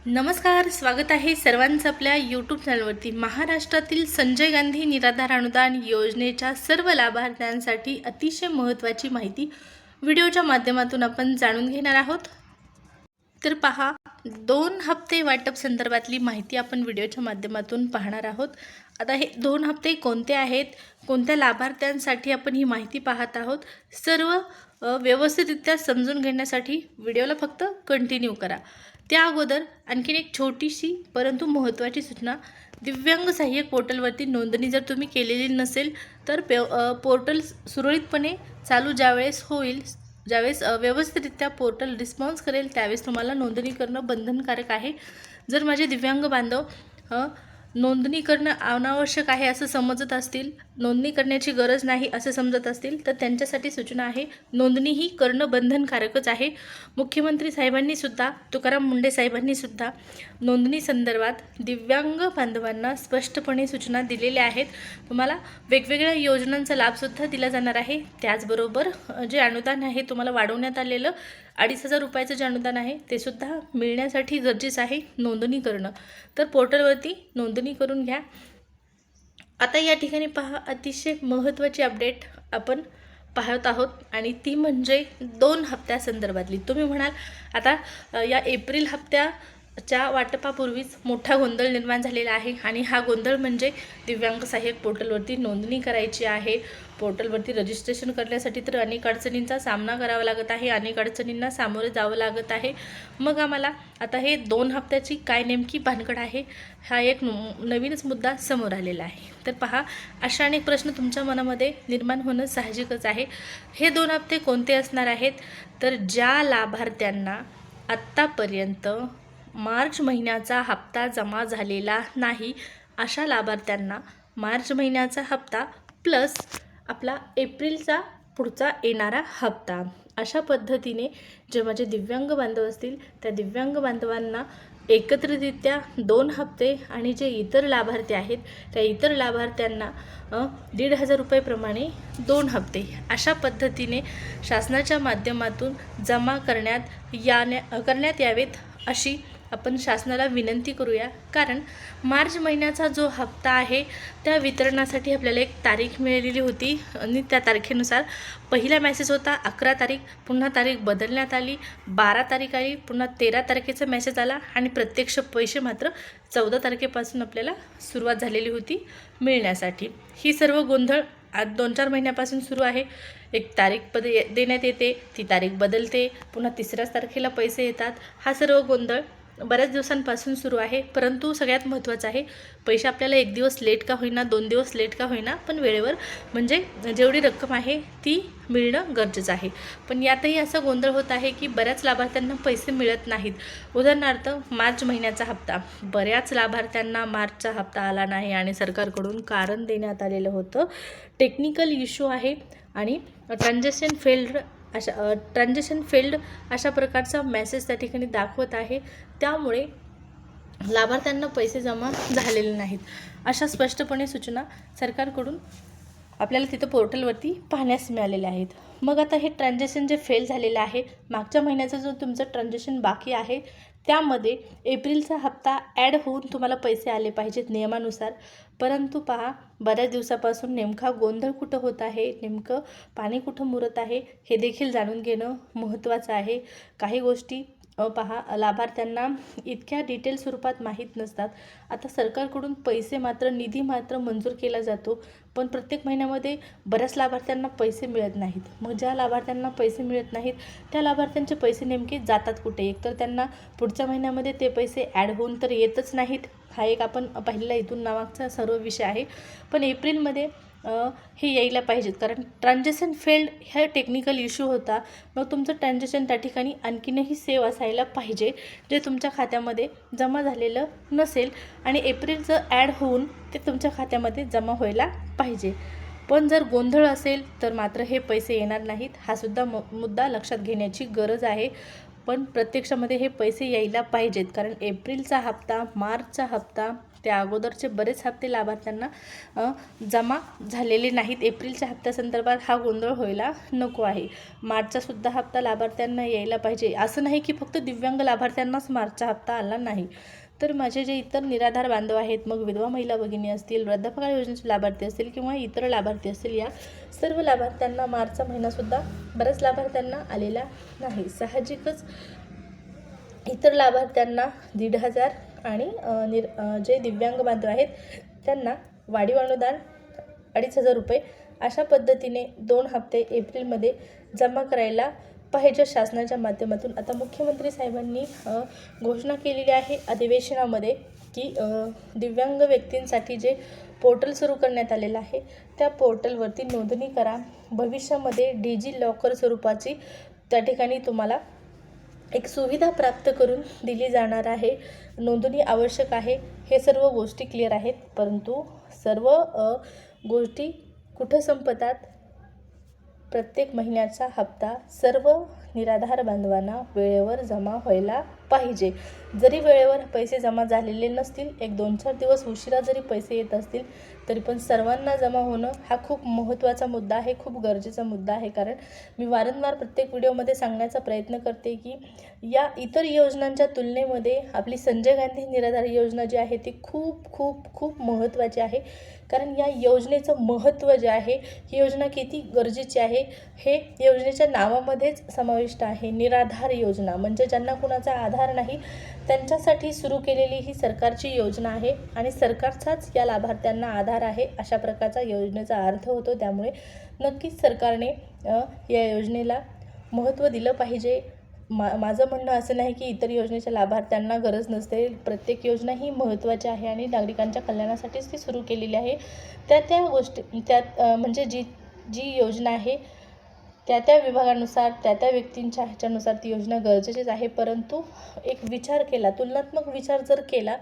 नमस्कार, स्वागत आहे सर्वांचं आपल्या यूट्यूब चॅनलवरती। महाराष्ट्रातील संजय गांधी निराधार अनुदान योजनेच्या सर्व लाभार्थ्यांसाठी अतिशय महत्त्वाची माहिती व्हिडिओच्या माध्यमातून आपण जाणून घेणार आहोत। तर पहा, 2 हप्ते वाटप संदर्भातली माहिती आपण व्हिडिओच्या माध्यमातून पाहणार आहोत। आता हे 2 हप्ते कोणते आहेत, कोणत्या लाभार्थ्यांसाठी आपण ही माहिती पाहत आहोत, सर्व व्यवस्थितरित्या समजून घेण्यासाठी व्हिडिओला फक्त कंटिन्यू करा। त्या अगोदर आणखीन एक छोटीशी परंतु महत्त्वाची सूचना, दिव्यांग सहाय्यक पोर्टलवरती नोंदणी जर तुम्ही केलेली नसेल तर पोर्टल सुरळीतपणे चालू ज्यावेळेस होईल, ज्यावेळेस व्यवस्थितरित्या पोर्टल रिस्पॉन्स करेल त्यावेळेस तुम्हाला नोंदणी करणं बंधनकारक आहे। जर माझे दिव्यांग बांधव नोंदणी करणं अनावश्यक आहे असं समजत असतील, नोंदणी करण्याची गरज नाही असं समजत असतील तर त्यांच्यासाठी सूचना आहे, नोंदणी ही करणं बंधनकारकच आहे। मुख्यमंत्री साहेबांनी सुद्धा, तुकाराम मुंडे साहेबांनी सुद्धा नोंदणी संदर्भात दिव्यांग बांधवांना स्पष्टपणे सूचना दिलेल्या आहेत। तुम्हाला वेगवेगळ्या योजनांचा लाभसुद्धा दिला जाणार आहे। त्याचबरोबर जे अनुदान आहे तुम्हाला वाढवण्यात आलेलं 2,500 रुपयाचं जे अनुदान आहे ते सुद्धा मिळण्यासाठी गरजेचं आहे नोंदणी करणं। तर पोर्टलवरती नोंदणी करून घ्या। आता या ठिकाणी पहा, अतिशय महत्त्वाची अपडेट आपण पाहत आहोत आणि ती म्हणजे 2 हप्त्यासंदर्भातली। तुम्ही म्हणाल आता या एप्रिल हप्त्याच्या वाटपापूर्वीच मोठा गोंधळ निर्माण झालेला आहे आणि हा गोंधळ म्हणजे दिव्यांग सहाय्यक पोर्टलवरती नोंदणी करायची आहे। पोर्टलवरती रजिस्ट्रेशन करण्यासाठी तर अनेक अडचणींचा सामना करावा लागत आहे, अनेक अडचणींना सामोरे जावं लागत आहे। मग आम्हाला आता हे 2 हप्त्याची काय नेमकी भानगड आहे, हा एक नवीनच मुद्दा समोर आलेला आहे। तर पहा, अशा अनेक प्रश्न तुमच्या मनामध्ये निर्माण होणं साहजिकच आहे। हे 2 हप्ते कोणते असणार आहेत, तर ज्या लाभार्थ्यांना आत्तापर्यंत मार्च महिन्याचा हप्ता जमा झालेला नाही अशा लाभार्थ्यांना मार्च महिन्याचा हप्ता प्लस आपला एप्रिलचा पुढचा येणारा हप्ता, अशा पद्धतीने जे माझे दिव्यांग बांधव असतील त्या दिव्यांग बांधवांना एकत्रितरित्या 2 हप्ते आणि जे इतर लाभार्थी आहेत त्या इतर लाभार्थ्यांना 1,500 रुपयेप्रमाणे 2 हप्ते अशा पद्धतीने शासनाच्या माध्यमातून जमा करण्यात यावेत अशी आपण शासनाला विनंती करूया। कारण मार्च महिन्याचा जो हप्ता आहे त्या वितरणासाठी आपल्याला एक तारीख मिळालेली होती आणि त्या तारखेनुसार पहिला मेसेज होता 11 तारीख, पुन्हा तारीख बदलण्यात आली, 12 तारीख आली, पुन्हा 13 तारखेचा मेसेज आला आणि प्रत्यक्ष पैसे मात्र 14 तारखेपासून आपल्याला सुरुवात झालेली होती मिळण्यासाठी। ही सर्व गोंधळ आज 2-4 महिन्यापासून सुरू आहे। एक तारीख देण्यात येते, ती तारीख बदलते, पुन्हा 3ऱ्याच तारखेला पैसे येतात। हा सर्व गोंधळ बऱ्याच दिवसांपासून सुरू आहे। परंतु सगळ्यात महत्त्वाचं आहे, पैसे आपल्याला 1 दिवस लेट का होईना, 2 दिवस लेट का होईना, पण वेळेवर म्हणजे जेवढी रक्कम आहे ती मिळणं गरजेचं आहे। पण यातही असा गोंधळ होत आहे की बऱ्याच लाभार्थ्यांना पैसे मिळत नाहीत। उदाहरणार्थ मार्च महिन्याचा हप्ता, बऱ्याच लाभार्थ्यांना मार्चचा हप्ता आला नाही आणि सरकारकडून कारण देण्यात आलेलं होतं टेक्निकल इश्यू आहे आणि ट्रान्झॅक्शन फेल्ड अशा प्रकारचा मेसेज त्या ठिकाणी दाखवत आहे। त्यामुळे लाभार्थ्यांना पैसे जमा झालेले नाहीत अशा स्पष्टपणे सूचना सरकारकडून आपल्याला तिथं पोर्टलवरती पाहण्यास मिळालेल्या आहेत। मग आता हे ट्रान्झॅक्शन जे फेल झालेलं आहे, मागच्या महिन्याचं जो तुमचं ट्रान्झॅक्शन बाकी आहे त्यामध्ये एप्रिलचा हप्ता ॲड होऊन तुम्हाला पैसे आले पाहिजेत नियमानुसार। परंतु पहा, बऱ्याच दिवसापासून नेमका गोंधळ कुठं होत आहे, नेमकं पाणी कुठं मुरत आहे हे देखील जाणून घेणं महत्त्वाचं आहे। काही गोष्टी पहा, लाभार्थ्यांना इतक्या डिटेल स्वरूपात माहीत नसतात। आता सरकारकडून पैसे मात्र निधी मात्र मंजूर केला जातो, पण प्रत्येक महिन्यामध्ये बऱ्याच लाभार्थ्यांना पैसे मिळत नाहीत। मग ज्या लाभार्थ्यांना पैसे मिळत नाहीत त्या लाभार्थ्यांचे पैसे नेमके जातात कुठे, एकतर त्यांना पुढच्या महिन्यामध्ये ते पैसे ॲड होऊन तर येतच नाहीत, हा एक आपण पाहिलेला इथून नावाचा सर्व विषय आहे। पण एप्रिलमध्ये हे यायला पाहिजेत, कारण ट्रान्झॅक्शन फेल्ड हा टेक्निकल इश्यू होता। मग तुमचं ट्रान्झॅक्शन त्या ठिकाणी आणखीनही सेव्ह असायला पाहिजे, जे तुमच्या खात्यामध्ये जमा झालेलं नसेल आणि एप्रिलचं ॲड होऊन ते तुमच्या खात्यामध्ये जमा व्हायला पाहिजे। पण जर गोंधळ असेल तर मात्र हे पैसे येणार नाहीत, हा सुद्धा मुद्दा लक्षात घेण्याची गरज आहे। पण प्रत्यक्षामध्ये हे पैसे यायला पाहिजेत, कारण एप्रिलचा हप्ता, मार्चचा हप्ता त्या अगोदरचे बरेच हप्ते लाभार्थ्यांना जमा झालेले नाहीत. एप्रिलच्या हप्त्यासंदर्भात हा गोंधळ व्हायला नको आहे. मार्चचा सुद्धा हप्ता लाभार्थ्यांना यायला पाहिजे. असं नाही की फक्त दिव्यांग लाभार्थ्यांनाच मार्चचा हप्ता आला नाही, तर माझे जे इतर निराधार बांधव आहेत, मग विधवा महिला भगिनी असतील, वृद्धापकाळ योजनेचे लाभार्थी असतील किंवा इतर लाभार्थी असतील, या सर्व लाभार्थ्यांना मार्चचा महिनासुद्धा बऱ्याच लाभार्थ्यांना आलेला नाही. साहजिकच इतर लाभार्थ्यांना 1,500 आणि जे दिव्यांग बांधव आहेत त्यांना वाढीव अनुदान 2,500 रुपये अशा पद्धतीने 2 हप्ते एप्रिलमध्ये जमा करायला पाहिजे शासनाच्या माध्यमातून. आता मुख्यमंत्री साहेबांनी घोषणा केलेली आहे अधिवेशनामध्ये की दिव्यांग व्यक्तींसाठी जे पोर्टल सुरू करण्यात आलेलं आहे त्या पोर्टलवरती नोंदणी करा. भविष्यामध्ये डिजी लॉकर स्वरूपाची त्या ठिकाणी तुम्हाला एक सुविधा प्राप्त करून दिली जाणार आहे. नोंदणी आवश्यक आहे. हे सर्व गोष्टी क्लिअर आहेत, परंतु सर्व गोष्टी कुठं संपतात? प्रत्येक महिन्याचा हप्ता सर्व निराधार बांधवांना वेळेवर जमा व्हायला पाहिजे. जरी वेळेवर पैसे जमा झालेले नसतील, 1-2-4 दिवस उशिरा जरी पैसे येत असतील, तरी पण सर्वांना जमा होणं हा खूप महत्त्वाचा मुद्दा आहे, खूप गरजेचा मुद्दा आहे. कारण मी वारंवार प्रत्येक व्हिडिओमध्ये सांगण्याचा प्रयत्न करते की या इतर योजनांच्या तुलनेमध्ये आपली संजय गांधी निराधार योजना जी आहे ती खूप खूप खूप महत्त्वाची आहे. कारण या योजनेचं महत्त्व जे आहे, ही योजना किती गरजेची आहे हे योजनेच्या नावामध्येच समाविष्ट आहे. निराधार योजना म्हणजे ज्यांना कुणाचा आधार नाही त्यांच्यासाठी सुरू केलेली ही सरकारची योजना आहे आणि सरकारचाच या लाभार्थ्यांना आधार आहे, अशा प्रकारचा योजनेचा अर्थ होतो. त्यामुळे नक्कीच सरकारने या योजनेला महत्त्व दिलं पाहिजे. माझं म्हणणं असं नाही की इतर योजनेच्या लाभार्थ्यांना गरज नसते. प्रत्येक योजना ही महत्त्वाची आहे आणि नागरिकांच्या कल्याणासाठीच ती सुरू केलेली आहे. त्या गोष्टी म्हणजे जी योजना आहे त्या विभागानुसार त्या व्यक्तींच्या ह्याच्यानुसार ती योजना गरजेचीच आहे. परंतु एक विचार केला, तुलनात्मक विचार जर केला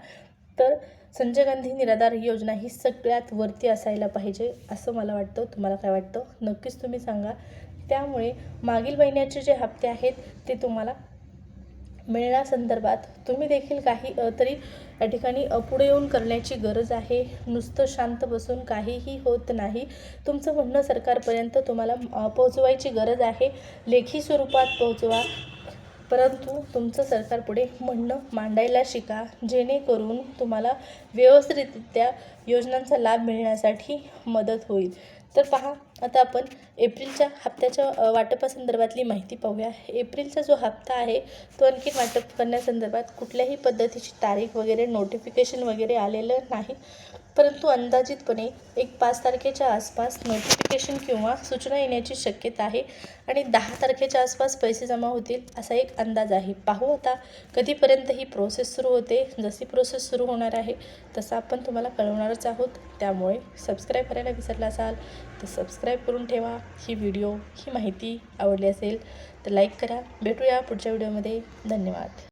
तर संजय गांधी निराधार योजना ही सगळ्यात वरती असायला पाहिजे असं मला वाटतं. तुम्हाला काय वाटतं? नक्कीच तुम्ही सांगा. त्यामुळे मागील महिन्याचे जे हप्ते आहेत ते तुम्हाला मिळण्यासंदर्भात तुम्ही देखील काही तरी या ठिकाणी पुढे येऊन करण्याची गरज आहे. नुसतं शांत बसून काहीही होत नाही. तुमचं म्हणणं सरकारपर्यंत तुम्हाला पोहोचवायची गरज आहे. लेखी स्वरूपात पोहोचवा, परंतु तुमचं सरकारपुढे म्हणणं मांडायला शिका, जेणेकरून तुम्हाला व्यवस्थितरित्या योजनांचा लाभ मिळण्यासाठी मदत होईल. तर पहा, आता आपण एप्रिलच्या हप्त्याच्या वाटपासंदर्भातली माहिती पाहूया. एप्रिलचा जो हप्ता आहे तो आणखी वाटप करण्यासंदर्भात कुठल्याही पद्धतीची तारीख वगैरे नोटिफिकेशन वगैरे आलेलं नाही, परंतु अंदाजितपणे एक 5 तारखेच्या आसपास नोटिफिकेशन किंवा सूचना येण्याची शक्यता आहे आणि 10 तारखेच्या आसपास पैसे जमा होतील असा एक अंदाज आहे. पाहू आता कधीपर्यंत ही प्रोसेस सुरू होते. जशी प्रोसेस सुरू होणार आहे तसं आपण तुम्हाला कळवणारच आहोत. त्यामुळे सबस्क्राईब करायला विसरला असाल तर सबस्क्राईब करून ठेवा. ही माहिती आवडली असेल तर लाईक करा. भेटूया पुढच्या व्हिडिओमध्ये. धन्यवाद.